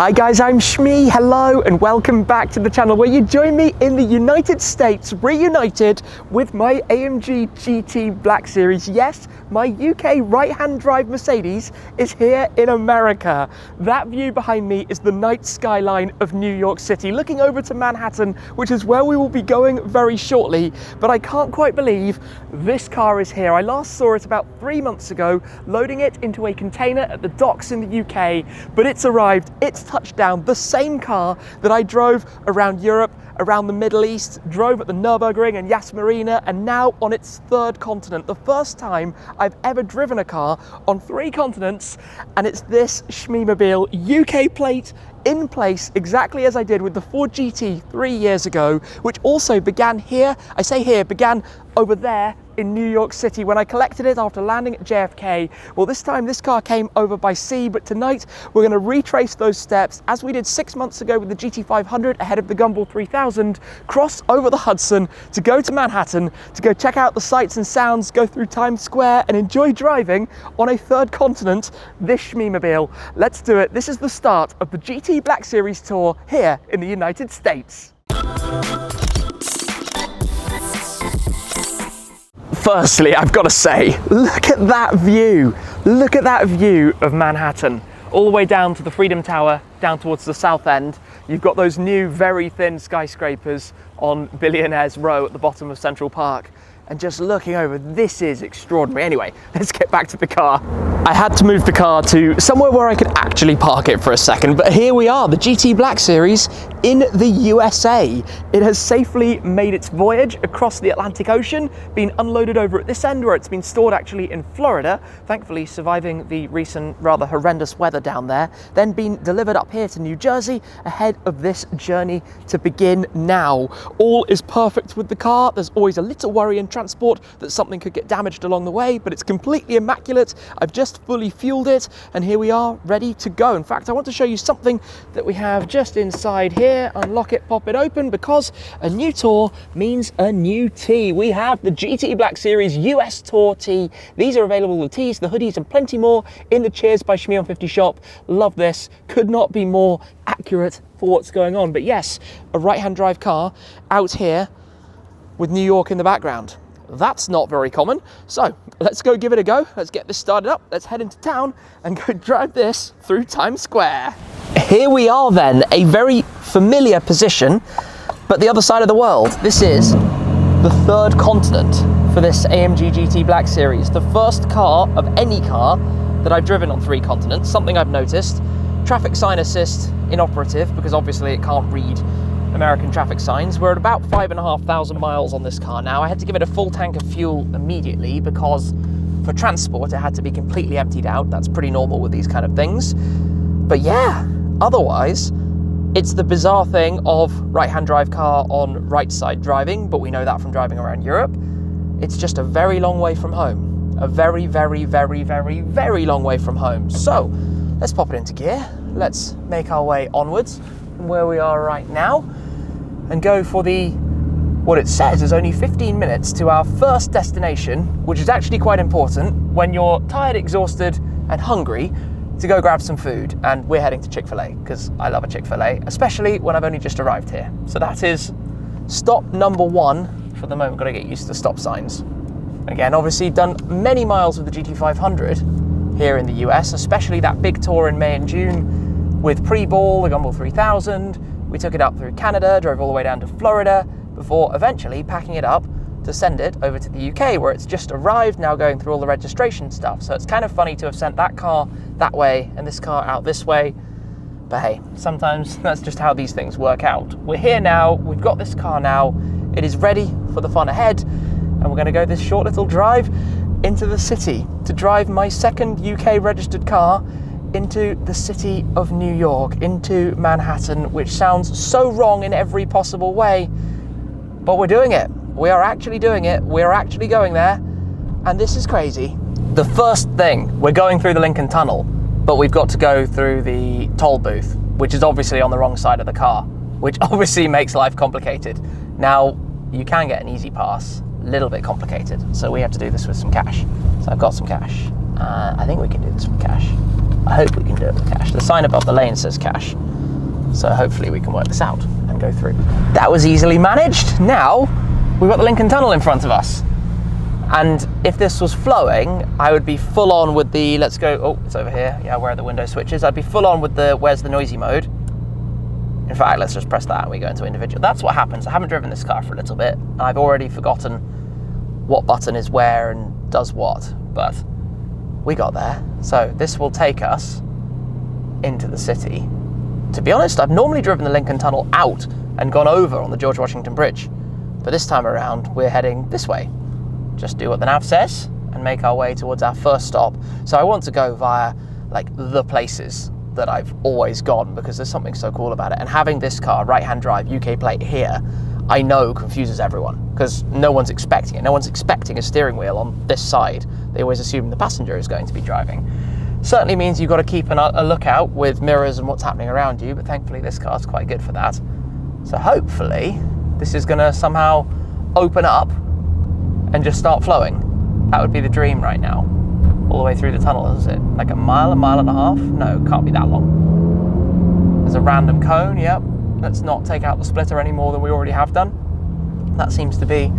Hi guys, I'm Shmee, hello and welcome back to the channel where you join me in the United States, reunited with my AMG GT Black Series. Yes, my UK right-hand drive Mercedes is here in America. That view behind me is the night skyline of New York City, looking over to Manhattan, which is where we will be going very shortly. But I can't quite believe this car is here. I last saw it about 3 months ago, loading it into a container at the docks in the UK, but it's arrived, it's touchdown, the same car that I drove around Europe, around the Middle East, drove at the Nurburgring and Yas Marina, and now on its third continent. The first time I've ever driven a car on 3 continents, and it's this Shmeemobile, UK plate, in place exactly as I did with the Ford GT 3 years ago, which also began here. I say here, began over there in New York City when I collected it after landing at JFK. Well, this time this car came over by sea, but tonight we're going to retrace those steps as we did 6 months ago with the GT500 ahead of the Gumball 3000, cross over the Hudson to go to Manhattan, to go check out the sights and sounds, go through Times Square and enjoy driving on a third continent, this Shmeemobile. Let's do it. This is the start of the GT Black Series tour here in the United States. Firstly, I've got to say, look at that view. Look at that view of Manhattan, all the way down to the Freedom Tower, down towards the South End. You've got those new, very thin skyscrapers on Billionaires Row at the bottom of Central Park. And just looking over, this is extraordinary. Anyway, let's get back to the car. I had to move the car to somewhere where I could actually park it for a second, but here we are, the GT Black Series in the USA. It has safely made its voyage across the Atlantic Ocean, been unloaded over at this end where it's been stored actually in Florida, thankfully surviving the recent rather horrendous weather down there, then been delivered up here to New Jersey ahead of this journey to begin now. All is perfect with the car. There's always a little worry in transport that something could get damaged along the way, but it's completely immaculate. I've just fully fueled it and here we are ready to go. In fact, I want to show you something that we have just inside here. Unlock it, pop it open, because a new tour means a new tee. We have the GT Black Series US Tour tee. These are available, the tees, the hoodies and plenty more in the Cheers by Shmee on 50 shop. Love this, could not be more accurate for what's going on. But yes, a right-hand drive car out here with New York in the background. That's not very common. So let's go give it a go. Let's get this started up. Let's head into town and go drive this through Times Square. Here we are then, a very familiar position, but the other side of the world. This is the third continent for this AMG GT Black Series. The first car of any car that I've driven on 3 continents, something I've noticed. Traffic sign assist inoperative, because obviously it can't read American traffic signs. We're at about 5,500 miles on this car now. I had to give it a full tank of fuel immediately because for transport it had to be completely emptied out. That's pretty normal with these kind of things. But yeah, otherwise it's the bizarre thing of right-hand drive car on right side driving, but we know that from driving around Europe. It's just a very long way from home. A very, very, very, very, very long way from home. So let's pop it into gear. Let's make our way onwards from where we are right now and go for what it says is only 15 minutes to our first destination, which is actually quite important when you're tired, exhausted and hungry, to go grab some food. And we're heading to Chick-fil-A because I love a Chick-fil-A, especially when I've only just arrived here. So that is stop number 1 for the moment. Got to get used to stop signs. Again, obviously done many miles with the GT500 here in the US, especially that big tour in May and June with pre-ball, the Gumball 3000. We took it up through Canada, drove all the way down to Florida, before eventually packing it up to send it over to the UK, where it's just arrived, now going through all the registration stuff. So it's kind of funny to have sent that car that way and this car out this way. But hey, sometimes that's just how these things work out. We're here now, we've got this car now, it is ready for the fun ahead, and we're gonna go this short little drive into the city to drive my second UK registered car into the city of New York, into Manhattan, which sounds so wrong in every possible way, but we're doing it. We are actually doing it. We're actually going there, and this is crazy. The first thing, we're going through the Lincoln Tunnel, but we've got to go through the toll booth, which is obviously on the wrong side of the car, which obviously makes life complicated. Now, you can get an easy pass, a little bit complicated, so we have to do this with some cash. So I've got some cash. I think we can do this with cash. I hope we can do it with cash. The sign above the lane says cash. So hopefully we can work this out and go through. That was easily managed. Now we've got the Lincoln Tunnel in front of us. And if this was flowing, I would be full on with the, let's go, oh, it's over here. Yeah, where are the window switches? I'd be full on with the, where's the noisy mode? In fact, let's just press that and we go into individual. That's what happens. I haven't driven this car for a little bit. And I've already forgotten what button is where and does what, but we got there. So this will take us into the city. To be honest, I've normally driven the Lincoln Tunnel out and gone over on the George Washington Bridge. But this time around, we're heading this way. Just do what the nav says and make our way towards our first stop. So I want to go via like the places that I've always gone because there's something so cool about it. And having this car, right-hand drive, UK plate here, I know confuses everyone because no one's expecting it. No one's expecting a steering wheel on this side. They always assume the passenger is going to be driving. Certainly means you've got to keep a lookout with mirrors and what's happening around you, but thankfully this car's quite good for that. So hopefully this is going to somehow open up and just start flowing. That would be the dream right now. All the way through the tunnel, is it? Like a mile and a half? No, can't be that long. There's a random cone, yep. Let's not take out the splitter any more than we already have done. That seems to be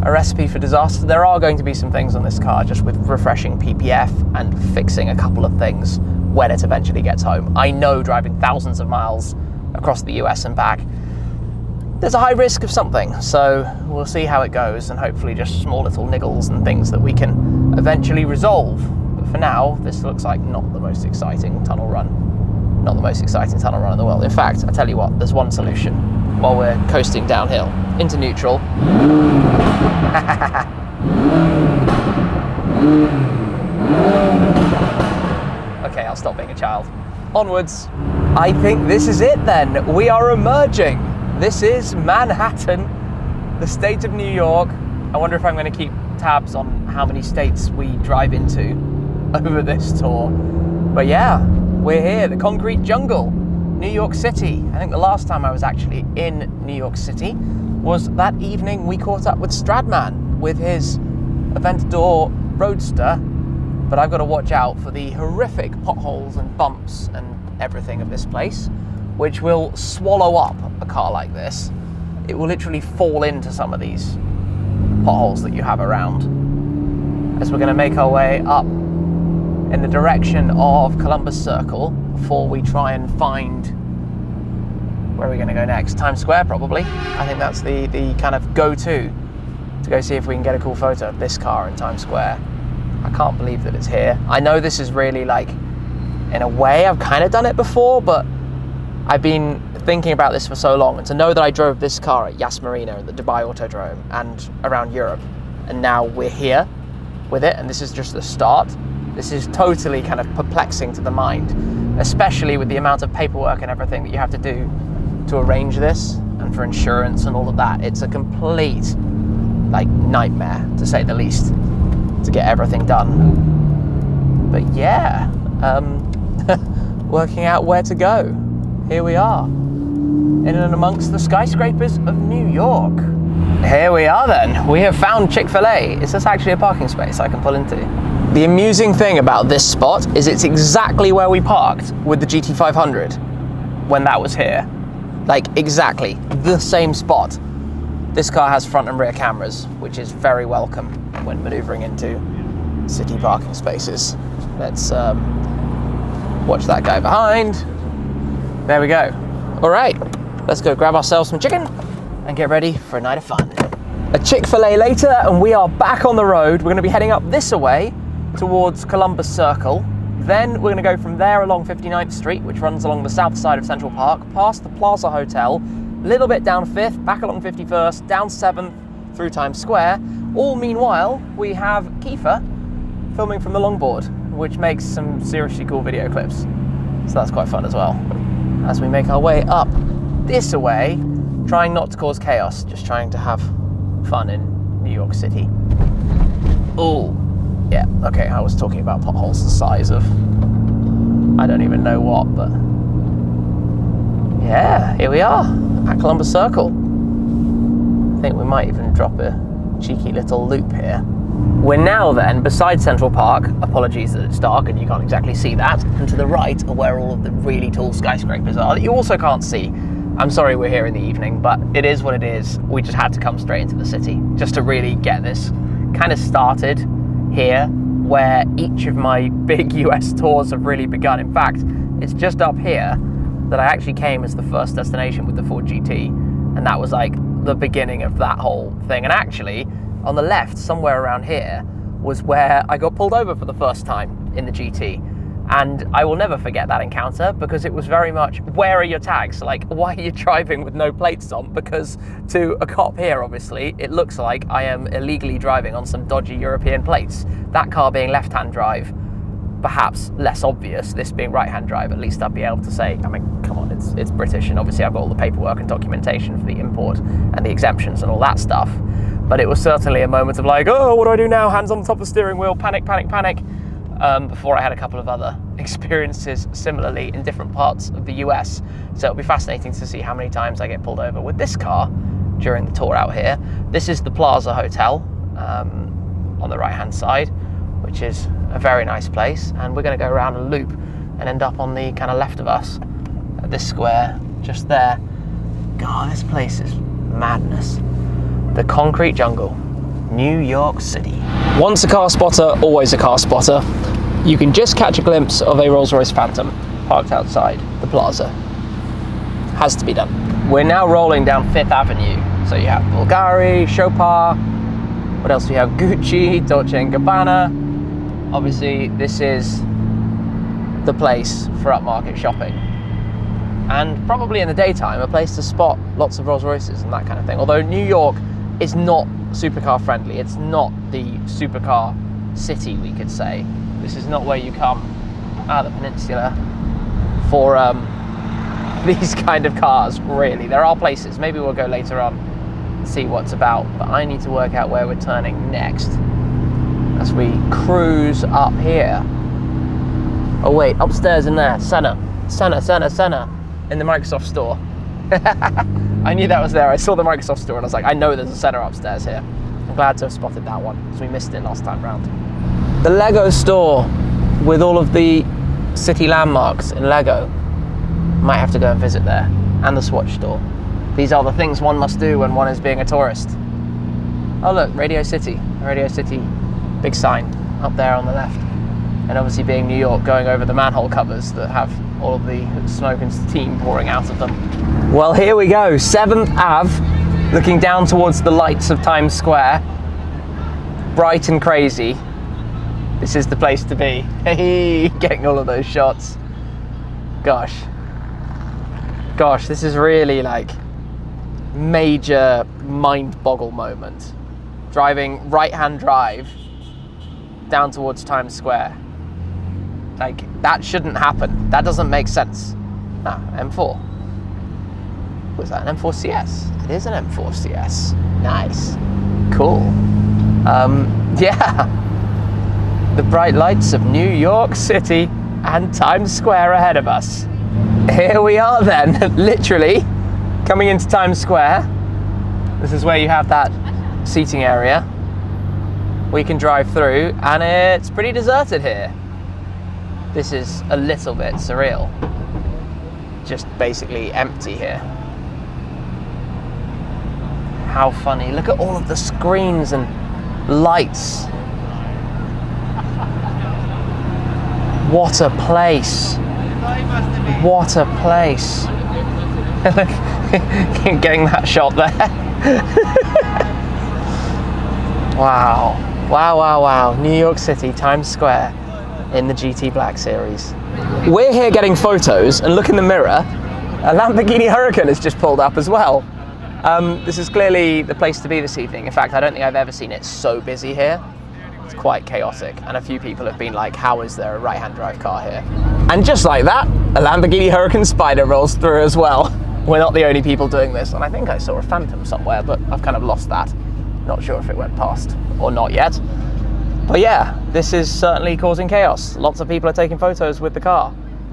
a recipe for disaster. There are going to be some things on this car just with refreshing PPF and fixing a couple of things when it eventually gets home. I know driving thousands of miles across the US and back, there's a high risk of something, so we'll see how it goes and hopefully just small little niggles and things that we can eventually resolve. But for now, this looks like not the most exciting tunnel run. Not the most exciting tunnel run in the world. In fact, I tell you what, there's one solution while we're coasting downhill into neutral. Okay, I'll stop being a child. Onwards. I think this is it then. We are emerging. This is Manhattan, the state of New York. I wonder if I'm going to keep tabs on how many states we drive into over this tour. But yeah, we're here, the concrete jungle, New York City. I think the last time I was actually in New York City was that evening we caught up with Stradman with his Aventador Roadster. But I've got to watch out for the horrific potholes and bumps and everything of this place, which will swallow up a car like this. It will literally fall into some of these potholes that you have around. As we're going to make our way up in the direction of Columbus Circle before we try and find where are we going to go next? Times Square, probably. I think that's the kind of go-to to go see if we can get a cool photo of this car in Times Square. I can't believe that it's here. I know this is really like, in a way, I've kind of done it before, but I've been thinking about this for so long, and to know that I drove this car at Yas Marina at the Dubai Autodrome and around Europe, and now we're here with it, and this is just the start. This is totally kind of perplexing to the mind, especially with the amount of paperwork and everything that you have to do to arrange this, and for insurance and all of that. It's a complete like nightmare, to say the least, to get everything done. But yeah, working out where to go. Here we are, in and amongst the skyscrapers of New York. Here we are then. We have found Chick-fil-A. Is this actually a parking space I can pull into? The amusing thing about this spot is it's exactly where we parked with the GT500 when that was here. Like exactly the same spot. This car has front and rear cameras, which is very welcome when maneuvering into city parking spaces. Let's watch that guy behind. There we go. All right, let's go grab ourselves some chicken and get ready for a night of fun. A Chick-fil-A later, and we are back on the road. We're gonna be heading up this way towards Columbus Circle. Then we're gonna go from there along 59th Street, which runs along the south side of Central Park, past the Plaza Hotel, a little bit down 5th, back along 51st, down 7th, through Times Square. All meanwhile, we have Kiefer filming from the longboard, which makes some seriously cool video clips. So that's quite fun as well. As we make our way up this way, trying not to cause chaos, just trying to have fun in New York City. Oh, yeah, okay, I was talking about potholes the size of, I don't even know what, but yeah, here we are at Columbus Circle. I think we might even drop a cheeky little loop here. We're now then beside Central Park. Apologies that it's dark and you can't exactly see that. And to the right are where all of the really tall skyscrapers are that you also can't see. I'm sorry we're here in the evening, but it is what it is. We just had to come straight into the city just to really get this kind of started here, where each of my big US tours have really begun. In fact, it's just up here that I actually came as the first destination with the Ford GT, and that was like the beginning of that whole thing. And actually, on the left, somewhere around here, was where I got pulled over for the first time in the GT. And I will never forget that encounter, because it was very much, where are your tags? Like, why are you driving with no plates on? Because to a cop here, obviously, it looks like I am illegally driving on some dodgy European plates. That car being left-hand drive, perhaps less obvious. This being right-hand drive, at least I'd be able to say, I mean, come on, it's British, and obviously I've got all the paperwork and documentation for the import and the exemptions and all that stuff. But it was certainly a moment of like, oh, what do I do now? Hands on the top of the steering wheel, panic, panic, panic. Before I had a couple of other experiences similarly in different parts of the US. So it'll be fascinating to see how many times I get pulled over with this car during the tour out here. This is the Plaza Hotel on the right-hand side, which is a very nice place. And we're going to go around a loop and end up on the kind of left of us at this square just there. God, this place is madness. The concrete jungle, New York City. Once a car spotter, always a car spotter. You can just catch a glimpse of a Rolls-Royce Phantom parked outside the plaza. Has to be done. We're now rolling down Fifth Avenue. So you have Bulgari, Chopard, what else do you have? Gucci, Dolce & Gabbana. Obviously, this is the place for upmarket shopping. And probably in the daytime, a place to spot lots of Rolls-Royces and that kind of thing. Although New York is not supercar friendly. It's not the supercar city, we could say. This is not where you come out of the peninsula for these kind of cars, really. There are places, maybe we'll go later on and see what's about, but I need to work out where we're turning next as we cruise up here. Oh wait, upstairs in there, Senna, in the Microsoft store. I knew that was there. I saw the Microsoft store and I was like, I know there's a Senna upstairs here. I'm glad to have spotted that one because we missed it last time round. The Lego store with all of the city landmarks in Lego. Might have to go and visit there. And the Swatch store. These are the things one must do when one is being a tourist. Oh look, Radio City. Radio City, big sign up there on the left. And obviously being New York, going over the manhole covers that have all of the smoke and steam pouring out of them. Well, here we go, 7th Ave, looking down towards the lights of Times Square. Bright and crazy. This is the place to be. Hey, getting all of those shots. Gosh, this is really like major mind boggle moment. Driving right-hand drive down towards Times Square. Like, that shouldn't happen. That doesn't make sense. Ah, M4. Was that an M4 CS? It is an M4 CS. Nice. Cool. Yeah. The bright lights of New York City and Times Square ahead of us. Here we are then, literally coming into Times Square. This is where you have that seating area. We can drive through and it's pretty deserted here. This is a little bit surreal. Just basically empty here. How funny. Look at all of the screens and lights. What a place. What a place. Getting that shot there. Wow. Wow, wow, wow. New York City, Times Square in the GT Black Series. We're here getting photos and look in the mirror. A Lamborghini Huracan has just pulled up as well. This is clearly the place to be this evening. In fact, I don't think I've ever seen it so busy here. It's quite chaotic, and a few people have been like, how is there a right-hand drive car here? And just like that, a Lamborghini Huracan Spider rolls through as well. We're not the only people doing this, and I think I saw a Phantom somewhere, but I've kind of lost that. Not sure if it went past or not yet. But yeah, this is certainly causing chaos. Lots of people are taking photos with the car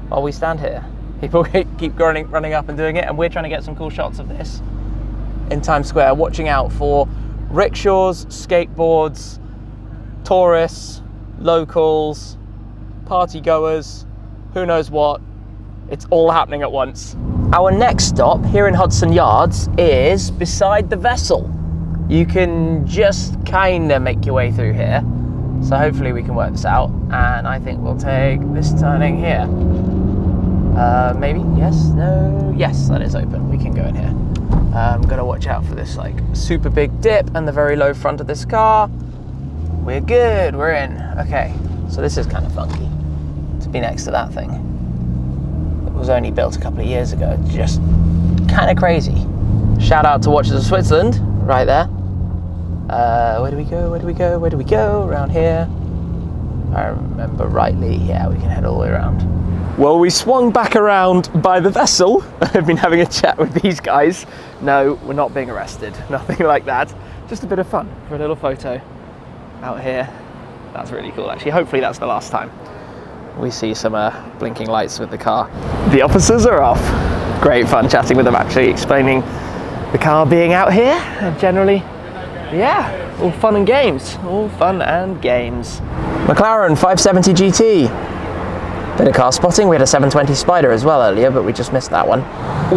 while we stand here. People keep running up and doing it, and we're trying to get some cool shots of this in Times Square, watching out for rickshaws, skateboards, tourists, locals, party goers, who knows what. It's all happening at once. Our next stop here in Hudson Yards is beside the vessel. You can just kind of make your way through here. So hopefully we can work this out. And I think we'll take this turning here. Maybe, yes, no, yes, that is open. We can go in here. Gotta watch out for this like super big dip and the very low front of this car. We're good, we're in. Okay, so this is kind of funky to be next to that thing. It was only built a couple of years ago. It's just kind of crazy. Shout out to Watches of Switzerland, right there. Where do we go, where do we go, where do we go? Around here. If I remember rightly, yeah, we can head all the way around. Well, we swung back around by the vessel. I've been having a chat with these guys. No, we're not being arrested, nothing like that. Just a bit of fun for a little photo out here. That's really cool, actually. Hopefully that's the last time we see some blinking lights with the car. The officers are off. Great fun chatting with them, actually, explaining the car being out here and generally, yeah, all fun and games. All fun and games. McLaren 570 GT. Bit of car spotting. We had a 720 Spider as well earlier, but we just missed that one.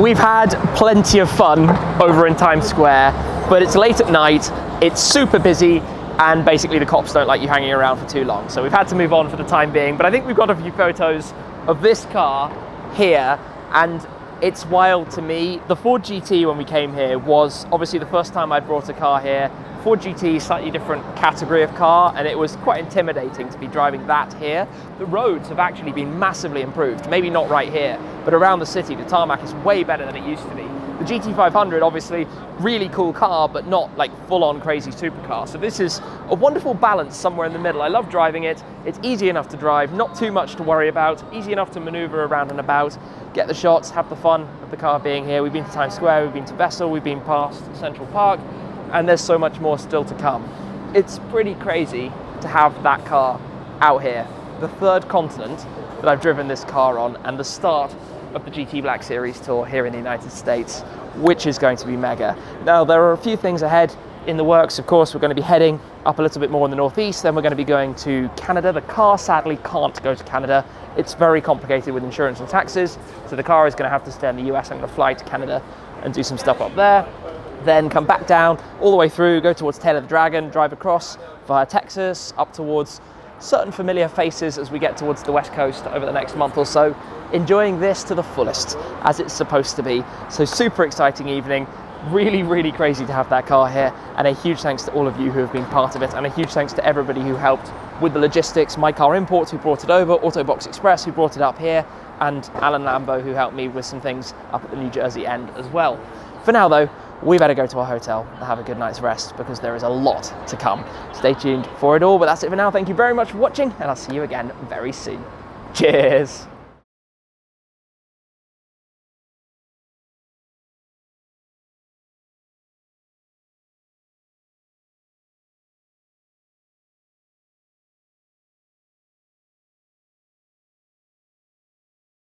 We've had plenty of fun over in Times Square, but it's late at night, it's super busy, and basically the cops don't like you hanging around for too long. So we've had to move on for the time being, but I think we've got a few photos of this car here, and it's wild to me. The Ford GT when we came here was obviously the first time I'd brought a car here. Ford GT, slightly different category of car, and it was quite intimidating to be driving that here. The roads have actually been massively improved, maybe not right here, but around the city, the tarmac is way better than it used to be. The GT500, obviously, really cool car, but not like full-on crazy supercar. So this is a wonderful balance somewhere in the middle. I love driving it. It's easy enough to drive, not too much to worry about, easy enough to maneuver around and about, get the shots, have the fun of the car being here. We've been to Times Square, we've been to Vessel, we've been past Central Park, and there's so much more still to come. It's pretty crazy to have that car out here, the third continent that I've driven this car on, and the start of the GT Black Series tour here in the United States, which is going to be mega. Now, there are a few things ahead in the works. Of course, we're going to be heading up a little bit more in the northeast, then we're going to be going to Canada. The car sadly can't go to Canada. It's very complicated with insurance and taxes, so the car is going to have to stay in the US. I'm going to fly to Canada and do some stuff up there, then come back down all the way through, go towards Tail of the Dragon, drive across via Texas, up towards certain familiar faces as we get towards the West Coast over the next month or so, enjoying this to the fullest, as it's supposed to be. So super exciting evening, really, really crazy to have that car here, and a huge thanks to all of you who have been part of it, and a huge thanks to everybody who helped with the logistics, My Car Imports who brought it over, Autobox Express who brought it up here, and Alan Lambo who helped me with some things up at the New Jersey end as well. For now though, we better go to our hotel and have a good night's rest because there is a lot to come. Stay tuned for it all, but that's it for now. Thank you very much for watching, and I'll see you again very soon. Cheers.